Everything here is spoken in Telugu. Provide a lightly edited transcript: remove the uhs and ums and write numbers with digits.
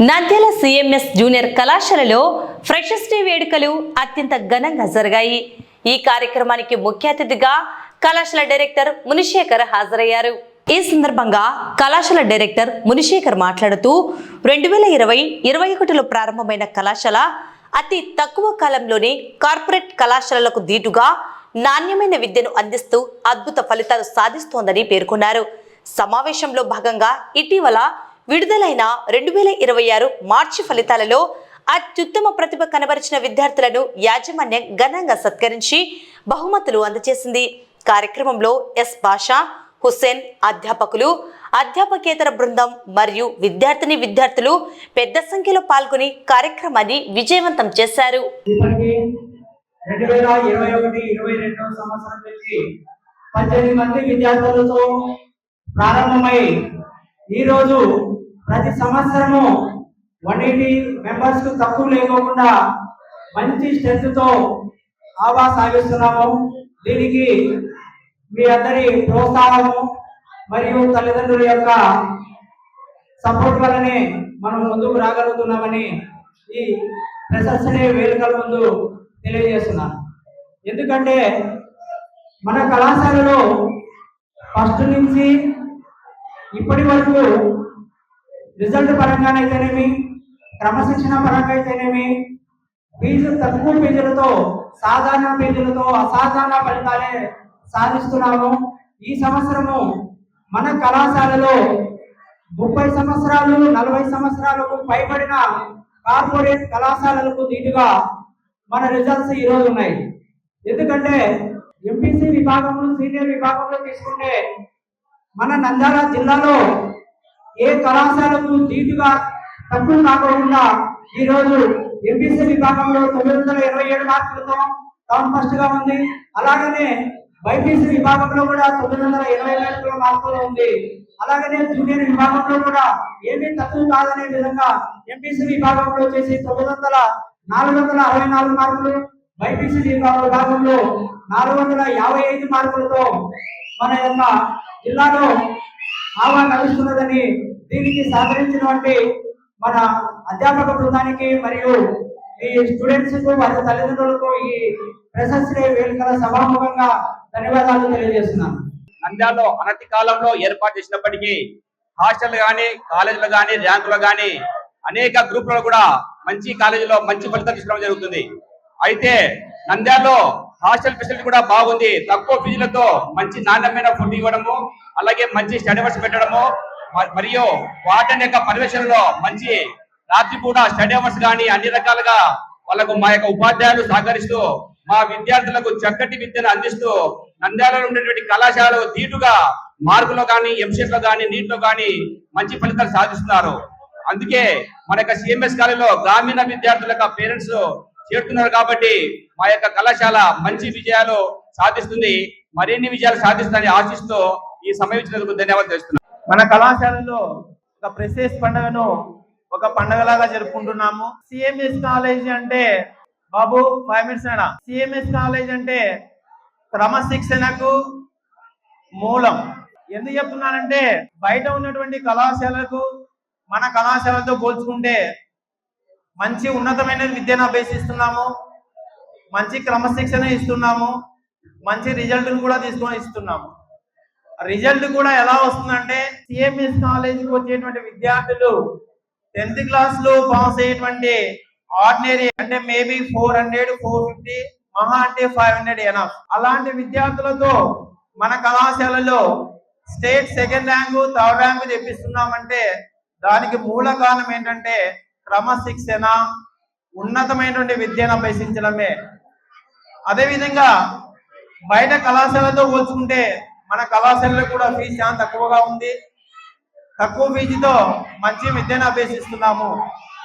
నంద్యాల సిఎంఎస్ జూనియర్ కళాశాలలో ఫ్రెషర్స్ డే వేడుకలు అత్యంత ఘనంగా జరిగాయి। ఈ కార్యక్రమానికి ముఖ్య అతిథిగా కళాశాల డైరెక్టర్ మునిశేఖర్ హాజరయ్యారు। ఈ సందర్భంగా కళాశాల డైరెక్టర్ మునిశేఖర్ మాట్లాడుతూ 2020-21లో ప్రారంభమైన కళాశాల అతి తక్కువ కాలంలోనే కార్పొరేట్ కళాశాలలకు దీటుగా నాణ్యమైన విద్యను అందిస్తూ అద్భుత ఫలితాలు సాధిస్తోందని పేర్కొన్నారు। సమావేశంలో భాగంగా ఇటీవల విడుదలైన 2026 మార్చి ఫలితాలలో అత్యుత్తమ ప్రతిభ కనబరిచిన విద్యార్థులను యాజమాన్యం ఘనంగా సత్కరించి బహుమతులు అందజేసింది। కార్యక్రమంలో ఎస్ భాషా, హుస్సేన్, అధ్యాపకులు, అధ్యాపకేతర బృందం మరియు విద్యార్థులు పెద్ద సంఖ్యలో పాల్గొని కార్యక్రమాన్ని విజయవంతం చేశారు। 2021-22 సంవత్సరం నుంచి 18 మంది విద్యార్థులతో ప్రారంభమై ఈ రోజు ప్రతి సంవత్సరము 180 మెంబర్స్ కు తక్కువ లేకుండా మంచి స్ట్రెంత్ తో ఆవా సాగిస్తున్నాము। దీనికి మీ అందరి ప్రోత్సాహము మరియు తల్లిదండ్రుల యొక్క సపోర్ట్ వల్లనే మనం ముందుకు రాగలుగుతున్నామని ఈ ఫ్రెషర్స్ డే వేడుకల ముందు తెలియజేస్తున్నాను। ఎందుకంటే మన కళాశాలలో ఫస్ట్ నుంచి ఇప్పటి వరకు రిజల్ట్ పరంగానైతేనేమి, క్రమశిక్షణ పరంగా అయితేనేమి, తక్కువ ఫీజులతో, సాధారణ ఫీజులతో అసాధారణ ఫలితాలే సాధిస్తున్నాము। ఈ సంవత్సరము మన కళాశాలలో 30 సంవత్సరాలు 40 సంవత్సరాలకు పైబడిన కార్పొరేట్ కళాశాలలకు దీటుగా మన రిజల్ట్స్ ఈరోజు ఉన్నాయి। ఎందుకంటే ఎంపీసీ విభాగంలో, సీనియర్ విభాగంలో తీసుకుంటే మన నంద్యాల జిల్లాలో ఏ కళాశాలకు దీటుగా తక్కువ కాకుండా ఈరోజు ఎంపీసీ విభాగంలో 927 మార్కులతో టౌన్ ఫస్ట్ గా ఉంది। అలాగనే బైపీసీ విభాగంలో కూడా 927 మార్కులు ఉంది। అలాగనే జూనియర్ విభాగంలో కూడా ఏమీ తక్కువ కాదనే విధంగా ఎంపీసీ విభాగంలో వచ్చేసి 464 మార్కులు, బైపీసీ విభాగంలో 455 మార్కులతో మన యొక్క జిల్లాలో ఆవా నడుస్తున్నదని, దీనికి సహకరించినటువంటి మన అధ్యాపక బృందానికి మరియు ఈ స్టూడెంట్స్ కు వారి తల్లిదండ్రులకు ఈ ఫ్రెషర్స్ డే వేడుకల సభాముఖంగా ధన్యవాదాలు తెలియజేస్తున్నాను। నంద్యాలలో అనతి కాలంలో ఏర్పాటు చేసినప్పటికీ హాస్టల్ గానీ, కాలేజీలు గానీ, ర్యాంకులు గానీ అనేక గ్రూపులలో కూడా మంచి కాలేజీలో మంచి ఫలితాలు తీసుకోవడం జరుగుతుంది। అయితే నంద్యాలలో హాస్టల్ ఫెసిలిటీ కూడా బాగుంది। తక్కువ ఫీజులతో మంచి నాణ్యమైన ఫుడ్ ఇవ్వడము, అలాగే మంచి స్టడీ అవర్స్ పెట్టడము, మరియు వార్డెన్ యొక్క పర్యవేక్షణలో మంచి రాత్రి కూడా స్టడీ అవర్స్ కానీ అన్ని రకాలుగా వాళ్ళకు మా యొక్క ఉపాధ్యాయులు సహకరిస్తూ మా విద్యార్థులకు చక్కటి విద్యను అందిస్తూ నంద్యాలలో ఉండేటువంటి కళాశాలలో దీటుగా మార్కులో కానీ, ఎంసెట్ లో కానీ, నీట్ లో కానీ మంచి ఫలితాలు సాధిస్తున్నారు। అందుకే మన యొక్క సిఎంఎస్ కాలేజీలో గ్రామీణ విద్యార్థుల యొక్క పేరెంట్స్ చేరుతున్నారు కాబట్టి మా యొక్క కళాశాల మంచి విజయాలు సాధిస్తుంది, మరిన్ని విజయాలు సాధిస్తుందని ఆశిస్తూ ఈ సమయం ఇచ్చినందుకు ధన్యవాదాలు చేస్తున్నాను। మన కళాశాలలో ఒక ఫ్రెషర్స్ పండుగను ఒక పండుగలాగా జరుపుకుంటున్నాము। సిఎంఎస్ కాలేజ్ అంటే బాబు 5 మినిట్స్ అన్నా, సిఎంఎస్ కాలేజ్ అంటే క్రమశిక్షణకు మూలం। ఎందుకు చెప్తున్నానంటే బయట ఉన్నటువంటి కళాశాలకు మన కళాశాలతో పోల్చుకుంటే మంచి ఉన్నతమైన విద్యను అభ్యసిస్తున్నాము, మంచి క్రమశిక్షణ ఇస్తున్నాము, మంచి రిజల్ట్ను కూడా ఇస్తున్నాము। రిజల్ట్ కూడా ఎలా వస్తుందంటే సిఎంఎస్ కాలేజీకి వచ్చేటువంటి విద్యార్థులు 10th క్లాస్లో పాస్ అయ్యేటువంటి ఆర్డినరీ అంటే మేబీ 400, 450, మహా అంటే 500 ఎనఫ్। అలాంటి విద్యార్థులతో మన కళాశాలలో state 2nd rank, 3rd rank తెప్పిస్తున్నామంటే దానికి మూల కారణం ఏంటంటే క్రమశిక్షణ, ఉన్నతమైనటువంటి విద్యను అభ్యసించడమే। అదేవిధంగా బయట కళాశాలతో పోల్చుకుంటే మన కళాశాలలో కూడా ఫీజు చాలా తక్కువగా ఉంది। తక్కువ ఫీజుతో మంచి విద్యను అభ్యసిస్తున్నాము।